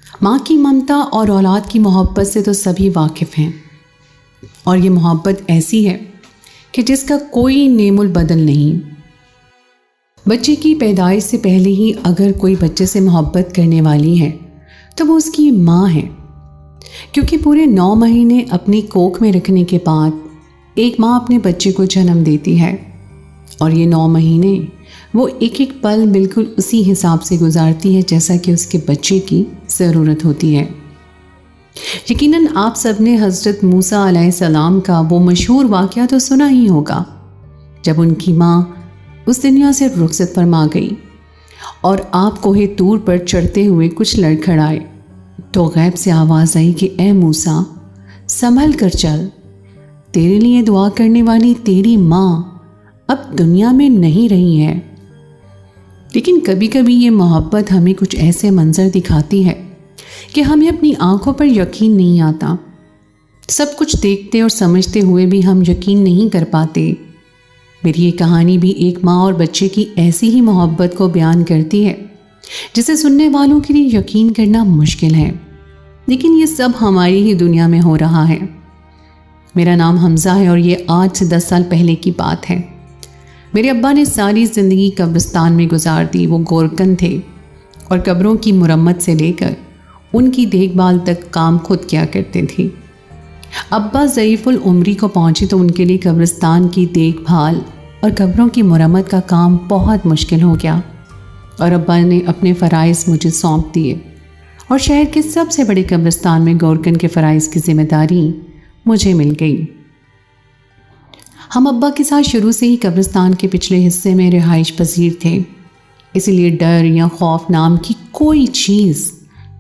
माँ की ममता और औलाद की मोहब्बत से तो सभी वाकिफ़ हैं, और ये मोहब्बत ऐसी है कि जिसका कोई नेमुल बदल नहीं। बच्चे की पैदाइश से पहले ही अगर कोई बच्चे से मोहब्बत करने वाली है तो वो उसकी माँ है, क्योंकि पूरे 9 महीने अपनी कोख में रखने के बाद एक माँ अपने बच्चे को जन्म देती है, और ये 9 महीने वो एक एक पल बिल्कुल उसी हिसाब से गुजारती है जैसा कि उसके बच्चे की ज़रूरत होती है। यकीनन आप सब ने हज़रत मूसा अलैहिस्सलाम का वो मशहूर वाक़या तो सुना ही होगा, जब उनकी माँ उस दुनिया से रुखसत फरमा गई और आप कोहे तूर पर चढ़ते हुए कुछ लड़खड़ाए तो गैब से आवाज़ आई कि ए मूसा, संभल कर चल, तेरे लिए दुआ करने वाली तेरी माँ अब दुनिया में नहीं रही है। लेकिन कभी कभी ये मोहब्बत हमें कुछ ऐसे मंजर दिखाती है कि हमें अपनी आंखों पर यकीन नहीं आता। सब कुछ देखते और समझते हुए भी हम यकीन नहीं कर पाते। मेरी ये कहानी भी एक माँ और बच्चे की ऐसी ही मोहब्बत को बयान करती है जिसे सुनने वालों के लिए यकीन करना मुश्किल है, लेकिन ये सब हमारी ही दुनिया में हो रहा है। मेरा नाम हमज़ा है और ये आज से 10 साल पहले की बात है। मेरे अब्बा ने सारी ज़िंदगी कब्रिस्तान में गुजार दी। वो गोरकन थे और कब्रों की मुरम्मत से लेकर उनकी देखभाल तक काम खुद किया करते थे। अब्बा ज़ईफ़ुल उम्री को पहुँचे तो उनके लिए कब्रिस्तान की देखभाल और कब्रों की मुरम्मत का काम बहुत मुश्किल हो गया, और अब्बा ने अपने फ़राइज़ मुझे सौंप दिए और शहर के सबसे बड़े कब्रिस्तान में गोरकन के फ़राइज़ की जिम्मेदारी मुझे मिल गई। हम अब्बा के साथ शुरू से ही कब्रिस्तान के पिछले हिस्से में रिहाइश पजीर थे, इसलिए डर या खौफ नाम की कोई चीज़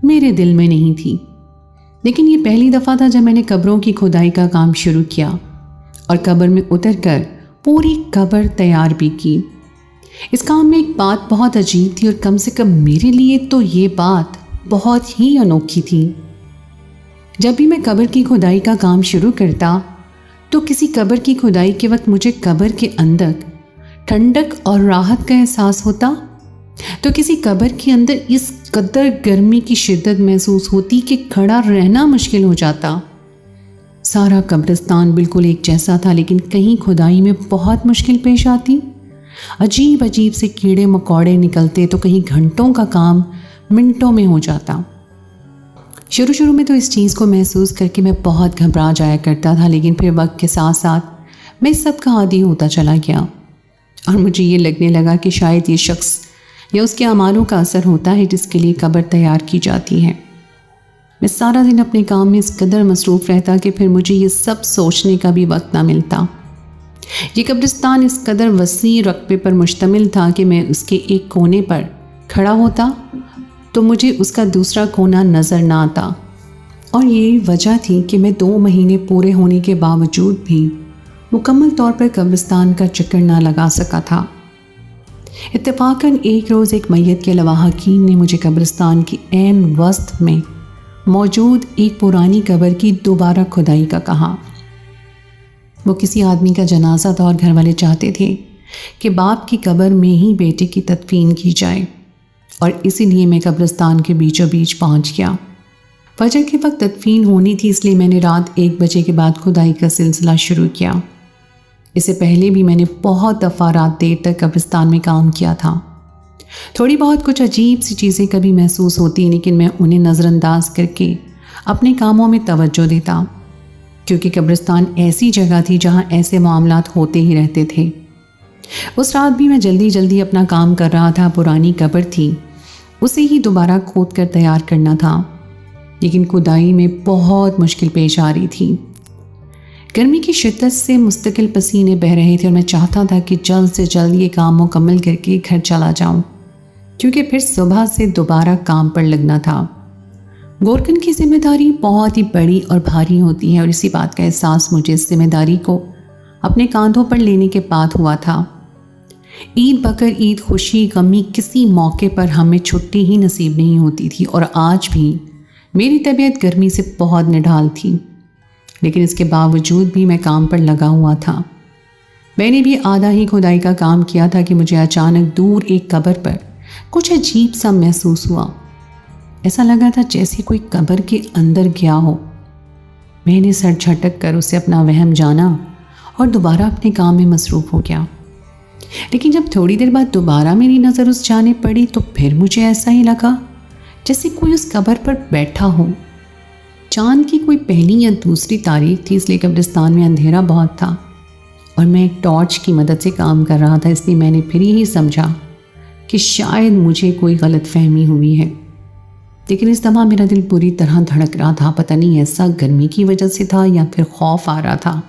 मेरे दिल में नहीं थी। लेकिन ये पहली दफ़ा था जब मैंने कब्रों की खुदाई का काम शुरू किया और कब्र में उतरकर पूरी कब्र तैयार भी की। इस काम में एक बात बहुत अजीब थी, और कम से कम मेरे लिए तो ये बात बहुत ही अनोखी थी। जब भी मैं कब्र की खुदाई का काम शुरू करता तो किसी कब्र की खुदाई के वक्त मुझे कब्र के अंदर ठंडक और राहत का एहसास होता, तो किसी कब्र के अंदर इस कदर गर्मी की शिद्दत महसूस होती कि खड़ा रहना मुश्किल हो जाता। सारा कब्रिस्तान बिल्कुल एक जैसा था, लेकिन कहीं खुदाई में बहुत मुश्किल पेश आती। अजीब अजीब से कीड़े मकोड़े निकलते तो कहीं घंटों का काम मिनटों में हो जाता। शुरू शुरू में तो इस चीज़ को महसूस करके मैं बहुत घबरा जाया करता था, लेकिन फिर वक्त के साथ साथ मैं सब का आदी होता चला गया और मुझे ये लगने लगा कि शायद ये शख्स या उसके अमालों का असर होता है जिसके लिए कब्र तैयार की जाती है। मैं सारा दिन अपने काम में इस कदर मसरूफ़ रहता कि फिर मुझे ये सब सोचने का भी वक्त ना मिलता। ये कब्रिस्तान इस कदर वसी रकबे पर मुश्तमिल था कि मैं उसके एक कोने पर खड़ा होता तो मुझे उसका दूसरा कोना नज़र ना आता, और यही वजह थी कि मैं 2 महीने पूरे होने के बावजूद भी मुकम्मल तौर पर कब्रिस्तान का चक्कर ना लगा सका था। इत्तेफाकन एक रोज़ एक मैयत के लवाहकीन ने मुझे कब्रिस्तान की ऐन वस्त में मौजूद एक पुरानी कब्र की दोबारा खुदाई का कहा। वो किसी आदमी का जनाजा था और घर वाले चाहते थे कि बाप की कब्र में ही बेटे की तदफीन की जाए, और इसीलिए मैं कब्रिस्तान के बीचों बीच पहुंच गया। फजर के वक्त तदफीन होनी थी, इसलिए मैंने रात 1 बजे के बाद खुदाई का सिलसिला शुरू किया। इससे पहले भी मैंने बहुत दफ़ा रात देर तक कब्रिस्तान में काम किया था। थोड़ी बहुत कुछ अजीब सी चीज़ें कभी महसूस होती, लेकिन मैं उन्हें नज़रअंदाज करके अपने कामों में तवज्जो देता, क्योंकि कब्रिस्तान ऐसी जगह थी जहाँ ऐसे मामलात होते ही रहते थे। उस रात भी मैं जल्दी जल्दी अपना काम कर रहा था। पुरानी कब्र थी, उसे ही दोबारा खोद कर तैयार करना था, लेकिन खुदाई में बहुत मुश्किल पेश आ रही थी। गर्मी की शिद्दत से मुस्तकिल पसीने बह रहे थे और मैं चाहता था कि जल्द से जल्द ये काम मुकम्मल करके घर चला जाऊं, क्योंकि फिर सुबह से दोबारा काम पर लगना था। गोरकन की जिम्मेदारी बहुत ही बड़ी और भारी होती है, और इसी बात का एहसास मुझे इस जिम्मेदारी को अपने कांधों पर लेने के बाद हुआ था। ईद बकर ईद, खुशी गमी, किसी मौके पर हमें छुट्टी ही नसीब नहीं होती थी, और आज भी मेरी तबीयत गर्मी से बहुत निढाल थी, लेकिन इसके बावजूद भी मैं काम पर लगा हुआ था। मैंने भी आधा ही खुदाई का काम किया था कि मुझे अचानक दूर एक कब्र पर कुछ अजीब सा महसूस हुआ। ऐसा लगा था जैसे कोई कब्र के अंदर गया हो। मैंने सर झटक कर उसे अपना वहम जाना और दोबारा अपने काम में मसरूफ़ हो गया। लेकिन जब थोड़ी देर बाद दोबारा मेरी नज़र उस जाने पड़ी तो फिर मुझे ऐसा ही लगा जैसे कोई उस कब्र पर बैठा हो। चांद की कोई पहली या दूसरी तारीख थी, इसलिए कब्रिस्तान में अंधेरा बहुत था और मैं एक टॉर्च की मदद से काम कर रहा था, इसलिए मैंने फिर यही समझा कि शायद मुझे कोई गलतफहमी हुई है। लेकिन इस दफ़ा मेरा दिल पूरी तरह धड़क रहा था। पता नहीं ऐसा गर्मी की वजह से था या फिर खौफ आ रहा था।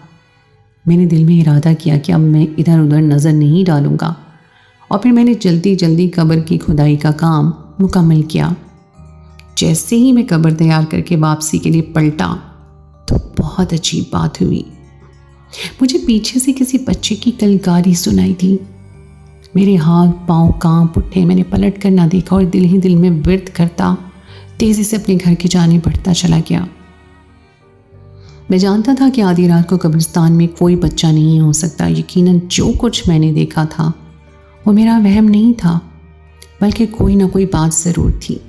मैंने दिल में इरादा किया कि अब मैं इधर उधर नज़र नहीं डालूंगा और फिर मैंने जल्दी जल्दी कब्र की खुदाई का काम मुकम्मल किया। जैसे ही मैं कब्र तैयार करके वापसी के लिए पलटा तो बहुत अजीब बात हुई। मुझे पीछे से किसी बच्चे की कलकारी सुनाई दी। मेरे हाथ पांव कांप उठे। मैंने पलट कर ना देखा और दिल ही दिल में विर्द करता तेजी से अपने घर की जाने बढ़ता चला गया। मैं जानता था कि आधी रात को कब्रिस्तान में कोई बच्चा नहीं हो सकता। यकीनन जो कुछ मैंने देखा था वो मेरा वहम नहीं था, बल्कि कोई ना कोई बात ज़रूर थी।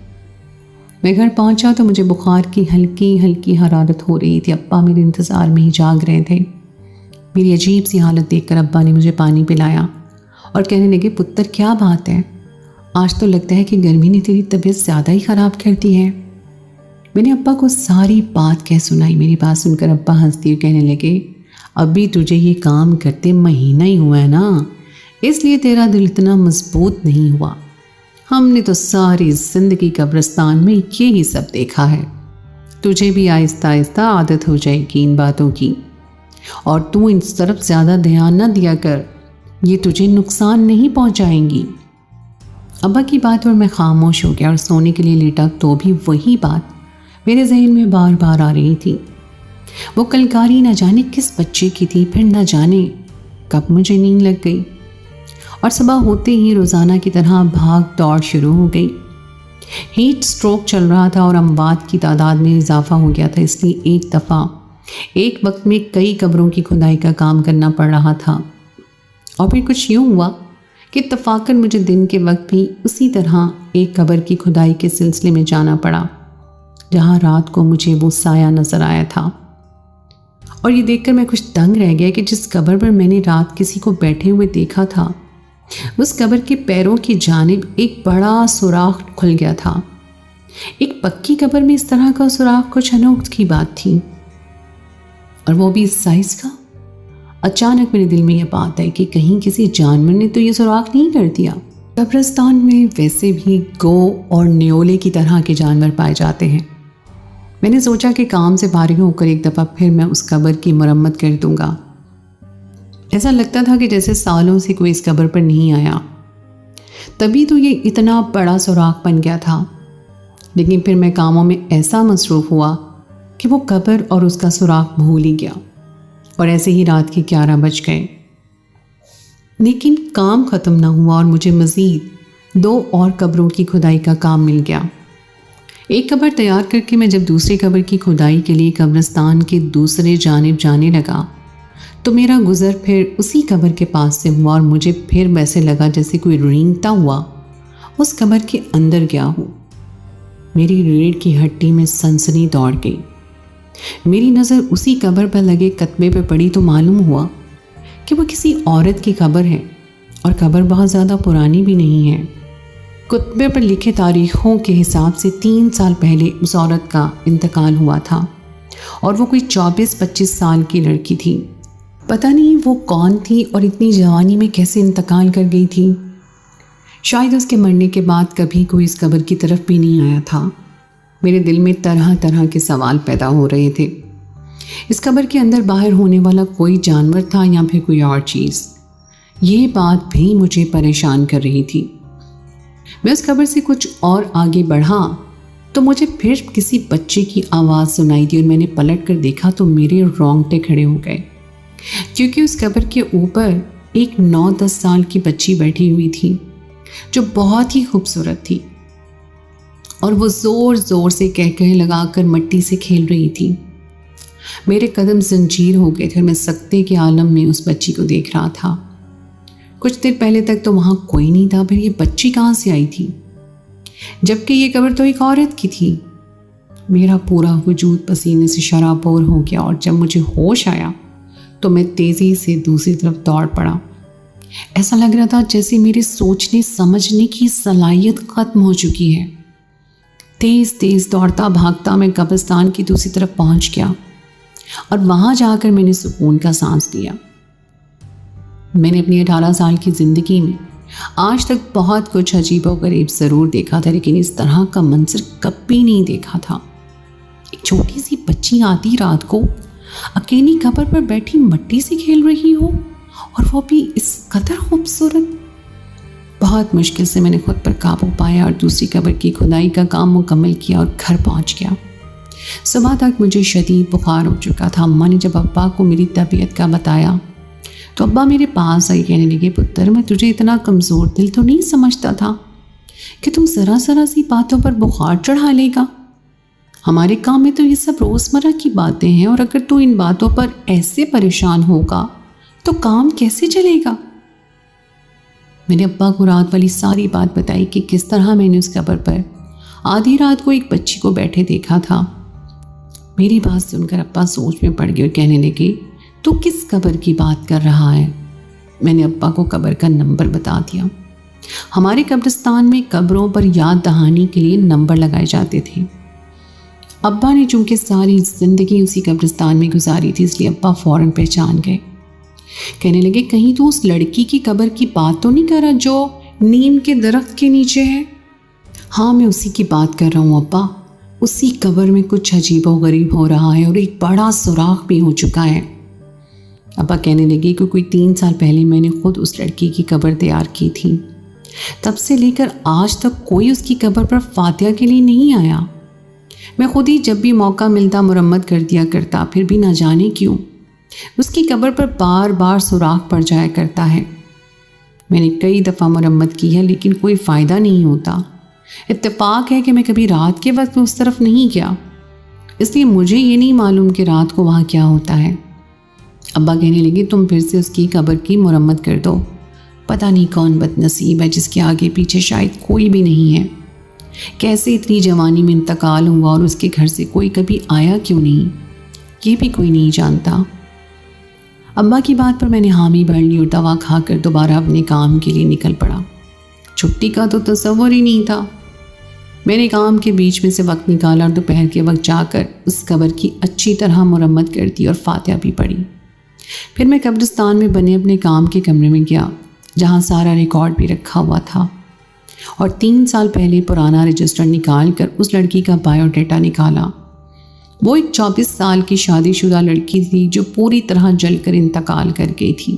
मैं घर पहुंचा तो मुझे बुखार की हल्की हल्की हरारत हो रही थी। अब्बा मेरे इंतज़ार में ही जाग रहे थे। मेरी अजीब सी हालत देखकर अब्बा ने मुझे पानी पिलाया और कहने लगे, पुत्र क्या बात है, आज तो लगता है कि गर्मी ने तेरी तबीयत ज़्यादा ही ख़राब कर दी है। मैंने अब्बा को सारी बात कह सुनाई। मेरी बात सुनकर अब्बा हंसते हुए कहने लगे, अभी तुझे ये काम करते महीना ही हुआ है ना, इसलिए तेरा दिल इतना मजबूत नहीं हुआ। हमने तो सारी ज़िंदगी कब्रिस्तान में यही सब देखा है। तुझे भी आहिस्ता आहिस्ता आदत हो जाएगी इन बातों की, और तू इन तरफ ज़्यादा ध्यान न दिया कर, ये तुझे नुकसान नहीं पहुंचाएंगी। अब्बा की बात पर मैं खामोश हो गया और सोने के लिए लेटा तो भी वही बात मेरे जहन में बार बार आ रही थी। वो कलकारी न जाने किस बच्चे की थी, फिर न जाने कब मुझे नींद लग गई और सुबह होते ही रोज़ाना की तरह भाग दौड़ शुरू हो गई। हीट स्ट्रोक चल रहा था और अमवात की तादाद में इजाफा हो गया था, इसलिए एक दफ़ा एक वक्त में कई कब्रों की खुदाई का काम करना पड़ रहा था। और फिर कुछ यूँ हुआ कि इत्तफाकन मुझे दिन के वक्त भी उसी तरह एक कब्र की खुदाई के सिलसिले में जाना पड़ा, जहाँ रात को मुझे वो साया नज़र आया था। और ये देखकर मैं कुछ दंग रह गया कि जिस कब्र पर मैंने रात किसी को बैठे हुए देखा था, उस कब्र के पैरों की जानिब एक बड़ा सुराख खुल गया था। एक पक्की कब्र में इस तरह का सुराख कुछ अनोख की बात थी, और वो भी इस साइज का। अचानक मेरे दिल में यह बात आई कि कहीं किसी जानवर ने तो ये सुराख नहीं कर दिया। कब्रिस्तान में वैसे भी गौ और न्योले की तरह के जानवर पाए जाते हैं। मैंने सोचा कि काम से फारिग होकर एक दफ़ा फिर मैं उस कब्र की मरम्मत कर दूंगा। ऐसा लगता था कि जैसे सालों से कोई इस कब्र पर नहीं आया, तभी तो ये इतना बड़ा सुराख बन गया था। लेकिन फिर मैं कामों में ऐसा मसरूफ़ हुआ कि वो कब्र और उसका सुराख भूल ही गया, और ऐसे ही रात के 11 बज गए। लेकिन काम ख़त्म ना हुआ और मुझे मज़ीद 2 और कब्रों की खुदाई का काम मिल गया। एक कब्र तैयार करके मैं जब दूसरी कब्र की खुदाई के लिए कब्रिस्तान के दूसरे जानिब जाने लगा तो मेरा गुज़र फिर उसी कब्र के पास से हुआ, और मुझे फिर वैसे लगा जैसे कोई रेंगता हुआ उस कब्र के अंदर गया हूँ। मेरी रीढ़ की हड्डी में सनसनी दौड़ गई। मेरी नज़र उसी कब्र पर लगे कतबे पर पड़ी तो मालूम हुआ कि वो किसी औरत की कब्र है, और कब्र बहुत ज़्यादा पुरानी भी नहीं है। कुतबे पर लिखे तारीखों के हिसाब से 3 साल पहले उस औरत का इंतकाल हुआ था, और वो कोई 24-25 साल की लड़की थी। पता नहीं वो कौन थी और इतनी जवानी में कैसे इंतकाल कर गई थी। शायद उसके मरने के बाद कभी कोई इस कब्र की तरफ भी नहीं आया था। मेरे दिल में तरह तरह के सवाल पैदा हो रहे थे। इस कब्र के अंदर बाहर होने वाला कोई जानवर था या फिर कोई और चीज़, ये बात भी मुझे परेशान कर रही थी। मैं उस कब्र से कुछ और आगे बढ़ा तो मुझे फिर किसी बच्चे की आवाज़ सुनाई दी, और मैंने पलट कर देखा तो मेरे रोंगटे खड़े हो गए, क्योंकि उस कब्र के ऊपर एक 9-10 साल की बच्ची बैठी हुई थी जो बहुत ही खूबसूरत थी, और वो ज़ोर ज़ोर से कह लगाकर मिट्टी से खेल रही थी। मेरे कदम जंजीर हो गए थे। मैं सकते के आलम में उस बच्ची को देख रहा था। कुछ देर पहले तक तो वहाँ कोई नहीं था, फिर ये बच्ची कहाँ से आई थी? जबकि ये कब्र तो एक औरत की थी। मेरा पूरा वजूद पसीने से शराबोर हो गया और जब मुझे होश आया तो मैं तेज़ी से दूसरी तरफ दौड़ पड़ा। ऐसा लग रहा था जैसे मेरे सोचने समझने की सलाहियत ख़त्म हो चुकी है। तेज़ तेज़ दौड़ता भागता मैं कब्रिस्तान की दूसरी तरफ पहुंच गया और वहां जाकर मैंने सुकून का सांस लिया। मैंने अपनी 18 साल की ज़िंदगी में आज तक बहुत कुछ अजीब और गरीब ज़रूर देखा था, लेकिन इस तरह का मंजर कभी नहीं देखा था। एक छोटी सी बच्ची आधी रात को अकेली कब्र पर बैठी मिट्टी से खेल रही हो, और वो भी इस कदर खूबसूरत। बहुत मुश्किल से मैंने खुद पर काबू पाया और दूसरी कब्र की खुदाई का काम मुकम्मल किया और घर पहुंच गया। सुबह तक मुझे शदीद बुखार हो चुका था। अम्मा ने जब अब्बा को मेरी तबीयत का बताया तो अब्बा मेरे पास आई, कहने लगे, पुत्र मैं तुझे इतना कमज़ोर दिल तो नहीं समझता था कि तुम ज़रा ज़रा सी बातों पर बुखार चढ़ा लेगा। हमारे काम में तो ये सब रोज़मर्रा की बातें हैं, और अगर तू इन बातों पर ऐसे परेशान होगा तो काम कैसे चलेगा। मैंने अब्बा को रात वाली सारी बात बताई कि किस तरह मैंने उस कब्र पर आधी रात को एक बच्ची को बैठे देखा था। मेरी बात सुनकर अब्बा सोच में पड़ गए और कहने लगे, तू किस कब्र की बात कर रहा है। मैंने अब्बा को कब्र का नंबर बता दिया। हमारे कब्रिस्तान में कब्रों पर याद दहानी के लिए नंबर लगाए जाते थे। अब्बा ने चूंकि सारी ज़िंदगी उसी कब्रिस्तान में गुजारी थी, इसलिए अब्बा फ़ौरन पहचान गए। कहने लगे, कहीं तो उस लड़की की कब्र की बात तो नहीं कर रहा जो नीम के दरख्त के नीचे है। हाँ, मैं उसी की बात कर रहा हूँ अब्बा। उसी कब्र में कुछ अजीबो गरीब हो रहा है और एक बड़ा सुराख भी हो चुका है। अब्बा कहने लगे कि कोई 3 साल पहले मैंने खुद उस लड़की की कब्र तैयार की थी। तब से लेकर आज तक कोई उसकी कब्र पर फातिहा के लिए नहीं आया। मैं खुद ही जब भी मौका मिलता मुरम्मत कर दिया करता, फिर भी न जाने क्यों उसकी कब्र पर बार बार सुराख पड़ जाया करता है। मैंने कई दफ़ा मुरम्मत की है, लेकिन कोई फ़ायदा नहीं होता। इत्तेफाक है कि मैं कभी रात के वक्त उस तरफ नहीं गया, इसलिए मुझे ये नहीं मालूम कि रात को वहाँ क्या होता है। अब्बा कहने लगे, तुम फिर से उसकी कब्र की मुरम्मत कर दो। पता नहीं कौन बदनसीब है जिसके आगे पीछे शायद कोई भी नहीं है। कैसे इतनी जवानी में इंतकाल हुआ और उसके घर से कोई कभी आया क्यों नहीं, ये भी कोई नहीं जानता। अब्बा की बात पर मैंने हामी भर ली और दवा खाकर दोबारा अपने काम के लिए निकल पड़ा। छुट्टी का तो तसव्वुर ही नहीं था। मैंने काम के बीच में से वक्त निकाला और दोपहर के वक्त जाकर उस कब्र की अच्छी तरह मुरम्मत कर दी और फातिहा भी पढ़ी। फिर मैं कब्रिस्तान में बने अपने काम के कमरे में गया, जहाँ सारा रिकॉर्ड भी रखा हुआ था, और 3 साल पहले पुराना रजिस्टर निकाल कर उस लड़की का बायोडाटा निकाला। वो एक 24 साल की शादीशुदा लड़की थी जो पूरी तरह जलकर इंतकाल कर गई थी।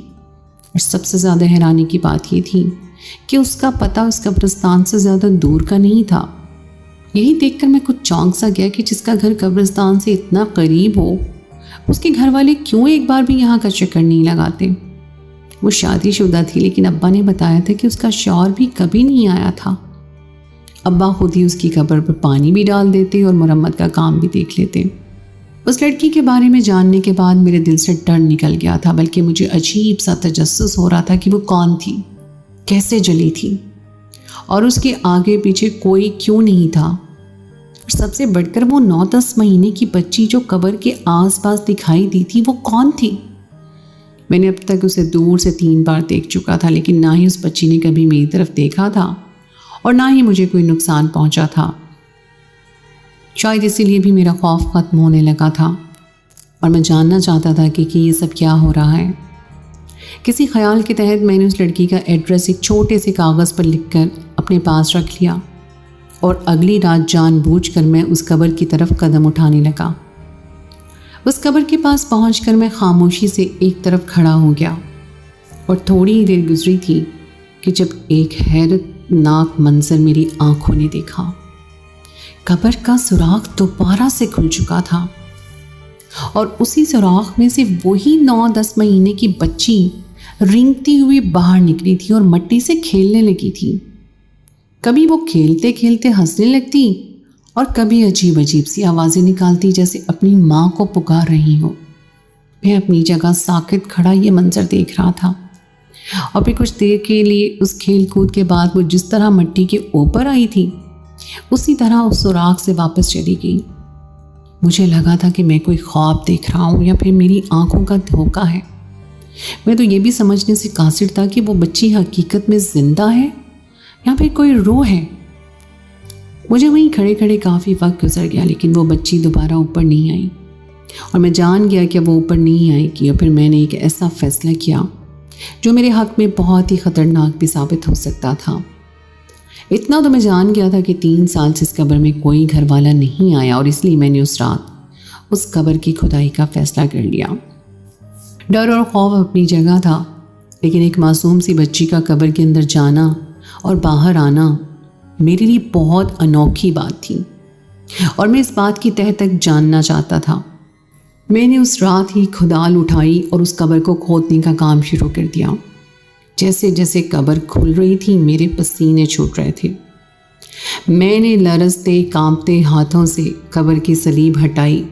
और सबसे ज़्यादा हैरानी की बात ये थी कि उसका पता उस कब्रिस्तान से ज़्यादा दूर का नहीं था। यही देखकर मैं कुछ चौंक सा गया कि जिसका घर कब्रिस्तान से इतना करीब हो, उसके घर वाले क्यों एक बार भी यहाँ का चक्कर नहीं लगाते। वो शादीशुदा थी, लेकिन अब्बा ने बताया था कि उसका शौहर भी कभी नहीं आया था। अब्बा खुद ही उसकी कब्र पर पानी भी डाल देते और मुरम्मत का काम भी देख लेते। उस लड़की के बारे में जानने के बाद मेरे दिल से डर निकल गया था, बल्कि मुझे अजीब सा तजस्सुस हो रहा था कि वो कौन थी, कैसे जली थी, और उसके आगे पीछे कोई क्यों नहीं था। और सबसे बढ़कर वो 9-10 महीने की बच्ची जो कब्र के आसपास दिखाई दी थी, वो कौन थी। मैंने अब तक उसे दूर से 3 बार देख चुका था, लेकिन ना ही उस बच्ची ने कभी मेरी तरफ देखा था और ना ही मुझे कोई नुकसान पहुंचा था। शायद इसीलिए भी मेरा खौफ ख़त्म होने लगा था और मैं जानना चाहता था कि ये सब क्या हो रहा है। किसी ख्याल के तहत मैंने उस लड़की का एड्रेस एक छोटे से कागज़ पर लिखकर अपने पास रख लिया और अगली रात जानबूझकर मैं उस कब्र की तरफ कदम उठाने लगा। उस कब्र के पास पहुंचकर मैं खामोशी से एक तरफ खड़ा हो गया और थोड़ी ही देर गुजरी थी कि जब एक हैरतनाक मंजर मेरी आंखों ने देखा। कब्र का सुराख दोबारा से खुल चुका था और उसी सुराख में से वही 9-10 महीने की बच्ची रेंगती हुई बाहर निकली थी और मिट्टी से खेलने लगी थी। कभी वो खेलते खेलते हंसने लगती और कभी अजीब अजीब सी आवाज़ें निकालती, जैसे अपनी माँ को पुकार रही हो। मैं अपनी जगह साकित खड़ा ये मंजर देख रहा था और फिर कुछ देर के लिए उस खेल कूद के बाद वो जिस तरह मिट्टी के ऊपर आई थी, उसी तरह उस सुराख से वापस चली गई। मुझे लगा था कि मैं कोई ख्वाब देख रहा हूँ या फिर मेरी आंखों का धोखा है। मैं तो ये भी समझने से कासिर था कि वो बच्ची हकीकत में जिंदा है या फिर कोई रूह है। मुझे वहीं खड़े खड़े काफ़ी वक्त गुजर गया, लेकिन वो बच्ची दोबारा ऊपर नहीं आई और मैं जान गया कि वो ऊपर नहीं आएगी। और फिर मैंने एक ऐसा फैसला किया जो मेरे हक़ में बहुत ही ख़तरनाक भी साबित हो सकता था। इतना तो मैं जान गया था कि 3 साल से इस कब्र में कोई घर वाला नहीं आया और इसलिए मैंने उस रात उस कब्र की खुदाई का फ़ैसला कर लिया। डर और खौफ अपनी जगह था, लेकिन एक मासूम सी बच्ची का कब्र के अंदर जाना और बाहर आना मेरे लिए बहुत अनोखी बात थी और मैं इस बात की तह तक जानना चाहता था। मैंने उस रात ही खुदाल उठाई और उस कब्र को खोदने का काम शुरू कर दिया। जैसे जैसे कब्र खुल रही थी मेरे पसीने छूट रहे थे। मैंने लरजते कांपते हाथों से कब्र की सलीब हटाई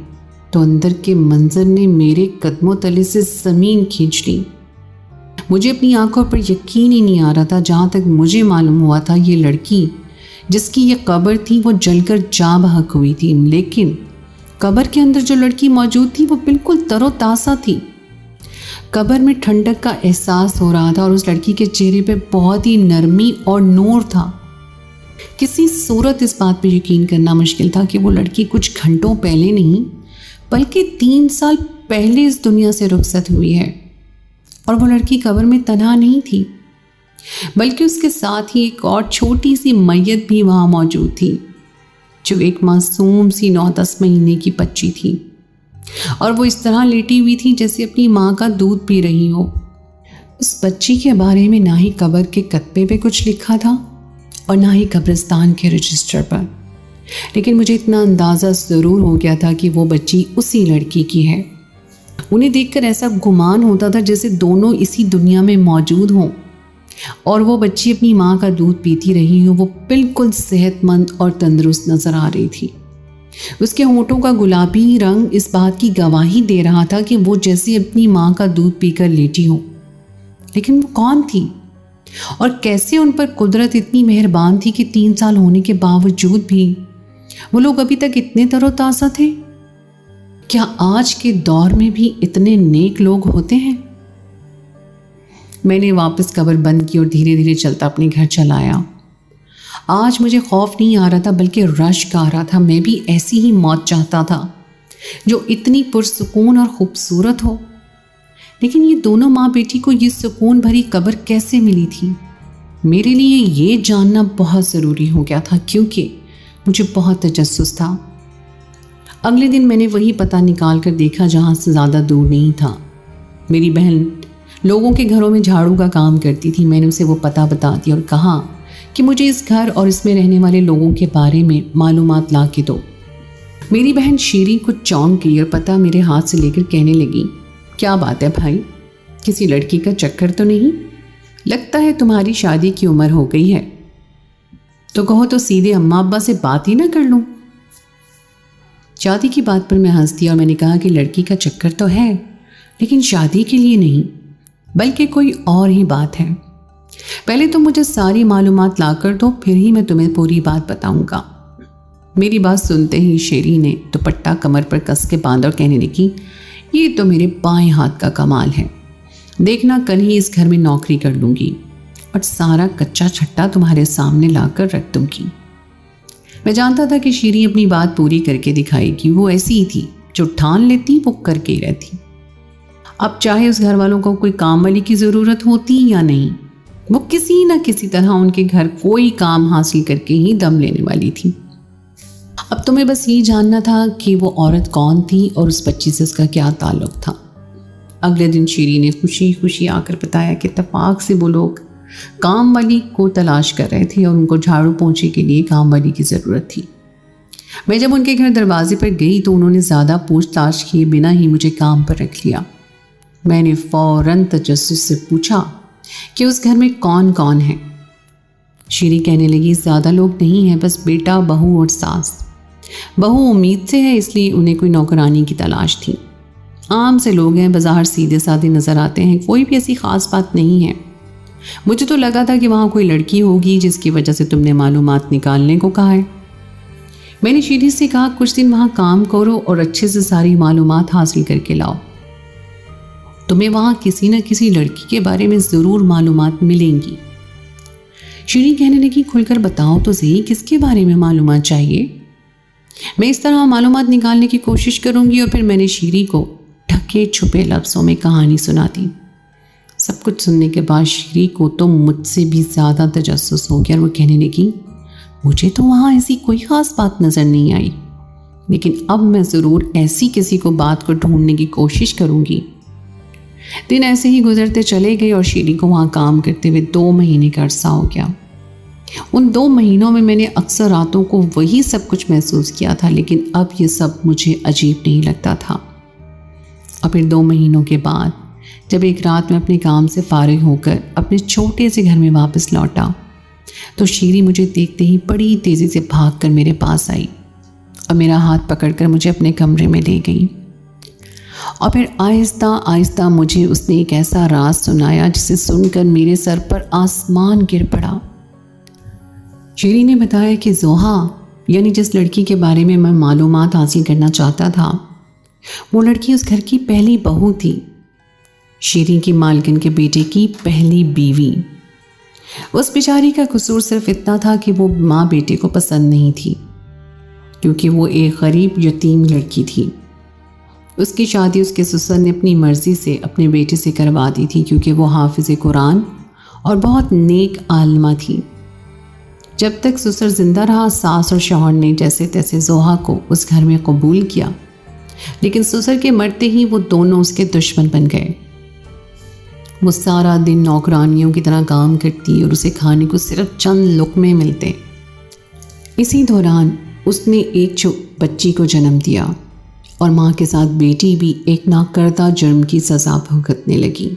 तो अंदर के मंजर ने मेरे कदमों तले से ज़मीन खींच ली। मुझे अपनी आंखों पर यकीन ही नहीं आ रहा था। जहाँ तक मुझे मालूम हुआ था ये लड़की जिसकी ये कब्र थी वो जलकर जा बहक हुई थी, लेकिन कब्र के अंदर जो लड़की मौजूद थी वो बिल्कुल तरोताज़ा थी। कब्र में ठंडक का एहसास हो रहा था और उस लड़की के चेहरे पे बहुत ही नरमी और नूर था। किसी सूरत इस बात पे यकीन करना मुश्किल था कि वो लड़की कुछ घंटों पहले नहीं बल्कि 3 साल पहले इस दुनिया से रुखसत हुई है। और वो लड़की कब्र में तन्हा नहीं थी, बल्कि उसके साथ ही एक और छोटी सी मैयत भी वहाँ मौजूद थी, जो एक मासूम सी 9-10 महीने की बच्ची थी और वो इस तरह लेटी हुई थी जैसे अपनी माँ का दूध पी रही हो। उस बच्ची के बारे में ना ही कब्र के कत्बे पे कुछ लिखा था और ना ही कब्रिस्तान के रजिस्टर पर, लेकिन मुझे इतना अंदाज़ा ज़रूर हो गया था कि वो बच्ची उसी लड़की की है। उन्हें देखकर ऐसा गुमान होता था जैसे दोनों इसी दुनिया में मौजूद हों और वो बच्ची अपनी माँ का दूध पीती रही हो। वो बिल्कुल सेहतमंद और तंदुरुस्त नज़र आ रही थी। उसके होंठों का गुलाबी रंग इस बात की गवाही दे रहा था कि वो जैसे अपनी माँ का दूध पीकर लेटी हो। लेकिन वो कौन थी और कैसे उन पर कुदरत इतनी मेहरबान थी कि 3 साल होने के बावजूद भी वो लोग अभी तक इतने तरोताज़ा थे? क्या आज के दौर में भी इतने नेक लोग होते हैं? मैंने वापस कब्र बंद की और धीरे धीरे चलता अपने घर चला आया। आज मुझे खौफ नहीं आ रहा था बल्कि रश्क आ रहा था। मैं भी ऐसी ही मौत चाहता था जो इतनी पुरसुकून और खूबसूरत हो। लेकिन ये दोनों माँ बेटी को ये सुकून भरी कब्र कैसे मिली थी? मेरे लिए ये जानना बहुत ज़रूरी हो गया था, क्योंकि मुझे बहुत तजस्सुस था। अगले दिन मैंने वही पता निकाल कर देखा जहाँ से ज़्यादा दूर नहीं था। मेरी बहन लोगों के घरों में झाड़ू का काम करती थी। मैंने उसे वो पता बता दिया और कहा कि मुझे इस घर और इसमें रहने वाले लोगों के बारे में मालूमात ला के दो। मेरी बहन शीरी कुछ चौंक गई और पता मेरे हाथ से लेकर कहने लगी, क्या बात है भाई, किसी लड़की का चक्कर तो नहीं? लगता है तुम्हारी शादी की उम्र हो गई है। तो कहो तो सीधे अम्मा अब्बा से बात ही ना कर लूँ। शादी की बात पर मैं हंस दिया और मैंने कहा कि लड़की का चक्कर तो है, लेकिन शादी के लिए नहीं, बल्कि कोई और ही बात है। पहले तो मुझे सारी मालूमात ला कर दो, फिर ही मैं तुम्हें पूरी बात बताऊंगा। मेरी बात सुनते ही शेरी ने दुपट्टा कमर पर कस के बांधा और कहने लगी, ये तो मेरे बाएं हाथ का कमाल है। देखना कल ही इस घर में नौकरी कर लूँगी और सारा कच्चा छट्टा तुम्हारे सामने लाकर रख दूँगी। मैं जानता था कि शीरी अपनी बात पूरी करके दिखाएगी। वो ऐसी ही थी जो ठान लेती वो करके ही रहती। अब चाहे उस घर वालों को कोई काम वाली की ज़रूरत होती या नहीं, वो किसी न किसी तरह उनके घर कोई काम हासिल करके ही दम लेने वाली थी। अब तुम्हें बस ये जानना था कि वो औरत कौन थी और उस बच्ची से उसका क्या ताल्लुक था। अगले दिन शीरी ने खुशी खुशी आकर बताया कि इत्तेफाक से वो लोग काम वाली को तलाश कर रहे थे और उनको झाड़ू पोंछे के लिए काम वाली की ज़रूरत थी। मैं जब उनके घर दरवाजे पर गई तो उन्होंने ज़्यादा पूछताछ किए बिना ही मुझे काम पर रख लिया। मैंने फ़ौरन तजस्सुस से पूछा कि उस घर में कौन कौन है। शीरी कहने लगी, ज़्यादा लोग नहीं हैं, बस बेटा, बहू और सास। बहू उम्मीद से है, इसलिए उन्हें कोई नौकरानी की तलाश थी। आम से लोग हैं, बाज़ार सीधे साधे नज़र आते हैं, कोई भी ऐसी ख़ास बात नहीं है। मुझे तो लगा था कि वहाँ कोई लड़की होगी जिसकी वजह से तुमने मालूमात निकालने को कहा है, मैंने शीरी से कहा, कुछ दिन वहाँ काम करो और अच्छे से सारी मालूमात हासिल करके लाओ। तुम्हें वहाँ किसी न किसी लड़की के बारे में ज़रूर मालूमात मिलेंगी। शीरी कहने लगी, खुलकर बताओ तो सही, किसके बारे में मालूमात चाहिए? मैं इस तरह मालूमात निकालने की कोशिश करूँगी। और फिर मैंने शीरी को ढके छुपे लफ्ज़ों में कहानी सुना दी। सब कुछ सुनने के बाद शीरी को तो मुझसे भी ज़्यादा तजस्सुस हो गया और वो कहने लगी, मुझे तो वहाँ ऐसी कोई ख़ास बात नज़र नहीं आई, लेकिन अब मैं ज़रूर ऐसी किसी को बात को ढूंढने की कोशिश करूँगी। दिन ऐसे ही गुजरते चले गए और शीरी को वहाँ काम करते हुए 2 महीने का अरसा हो गया। उन 2 महीनों में मैंने अक्सर रातों को वही सब कुछ महसूस किया था, लेकिन अब ये सब मुझे अजीब नहीं लगता था। और फिर 2 महीनों के बाद जब एक रात मैं अपने काम से फारिग होकर अपने छोटे से घर में वापस लौटा तो शीरी मुझे देखते ही बड़ी तेज़ी से भागकर मेरे पास आई और मेरा हाथ पकड़कर मुझे अपने कमरे में ले गई। और फिर आहिस्ता आहिस्ता मुझे उसने एक ऐसा राज सुनाया जिसे सुनकर मेरे सर पर आसमान गिर पड़ा। शीरी ने बताया कि जोहा, यानी जिस लड़की के बारे में मैं मालूमात हासिल करना चाहता था, वो लड़की उस घर की पहली बहू थी, शीरी की मालकिन के बेटे की पहली बीवी। उस बेचारी का कसूर सिर्फ इतना था कि वो माँ बेटे को पसंद नहीं थी, क्योंकि वो एक गरीब यतीम लड़की थी। उसकी शादी उसके ससुर ने अपनी मर्ज़ी से अपने बेटे से करवा दी थी, क्योंकि वो हाफिज़ कुरान और बहुत नेक आलिमा थी। जब तक ससुर ज़िंदा रहा, सास और शौहर ने जैसे तैसे जोहा को उस घर में कबूल किया, लेकिन ससुर के मरते ही वो दोनों उसके दुश्मन बन गए। वो सारा दिन नौकरानियों की तरह काम करती और उसे खाने को सिर्फ चंद लुक़मे मिलते। इसी दौरान उसने एक बच्ची को जन्म दिया और माँ के साथ बेटी भी एक नाकर्दा जुर्म की सज़ा भुगतने लगी।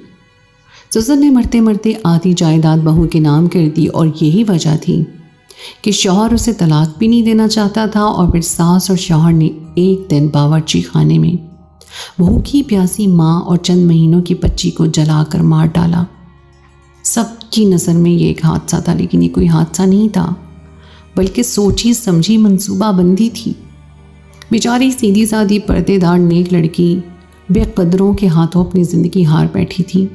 ससुर ने मरते मरते आधी जायदाद बहू के नाम कर दी और यही वजह थी कि शौहर उसे तलाक भी नहीं देना चाहता था। और फिर सास और शौहर ने एक दिन बावर्ची खाने में भूखी प्यासी माँ और चंद महीनों की बच्ची को जलाकर मार डाला। सबकी नज़र में ये एक हादसा था, लेकिन ये कोई हादसा नहीं था, बल्कि सोची समझी मंसूबाबंदी थी। बेचारी सीधी सादी पर्देदार नेक लड़की बेकदरों के हाथों अपनी ज़िंदगी हार बैठी थी।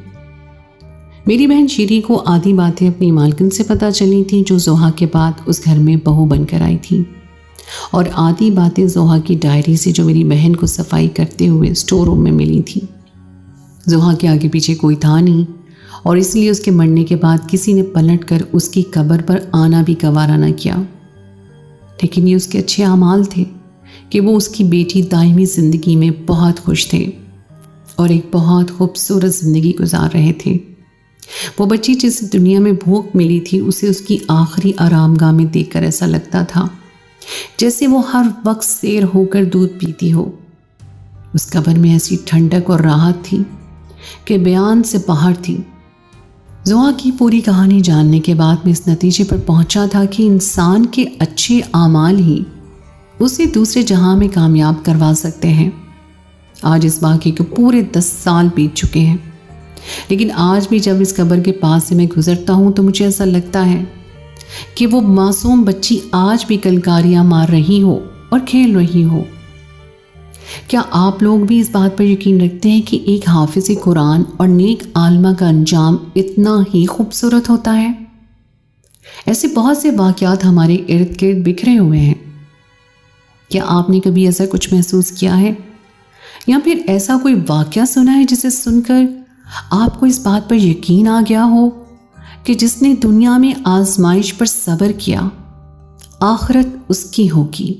मेरी बहन शीरी को आधी बातें अपनी मालकिन से पता चली थी, जो जोहा के बाद उस घर में बहू बनकर आई थी, और आधी बातें जोहा की डायरी से, जो मेरी बहन को सफाई करते हुए स्टोर रूम में मिली थी। जोहा के आगे पीछे कोई था नहीं, और इसलिए उसके मरने के बाद किसी ने पलटकर उसकी कब्र पर आना भी गवारा न किया। लेकिन ये उसके अच्छे अमाल थे कि वो उसकी बेटी दायमी ज़िंदगी में बहुत खुश थे और एक बहुत खूबसूरत ज़िंदगी गुजार रहे थे। वो बच्ची जिसे दुनिया में भूख मिली थी, उसे उसकी आखिरी आरामगाह में देखकर ऐसा लगता था जैसे वो हर वक्त सैर होकर दूध पीती हो। उस कब्र में ऐसी ठंडक और राहत थी कि बयान से बाहर थी। जोहा की पूरी कहानी जानने के बाद मैं इस नतीजे पर पहुंचा था कि इंसान के अच्छे आमाल ही उसे दूसरे जहां में कामयाब करवा सकते हैं। आज इस वाक़े को पूरे 10 साल बीत चुके हैं, लेकिन आज भी जब इस कब्र के पास से मैं गुजरता हूँ तो मुझे ऐसा लगता है कि वो मासूम बच्ची आज भी कलकारियाँ मार रही हो और खेल रही हो। क्या आप लोग भी इस बात पर यकीन रखते हैं कि एक हाफिज़ कुरान और नेक आलिमा का अंजाम इतना ही खूबसूरत होता है? ऐसे बहुत से वाक़यात हमारे इर्द गिर्द बिखरे हुए हैं। क्या आपने कभी ऐसा कुछ महसूस किया है, या फिर ऐसा कोई वाक़या सुना है जिसे सुनकर आपको इस बात पर यकीन आ गया हो कि जिसने दुनिया में आजमाइश पर सब्र किया, आखिरत उसकी होगी?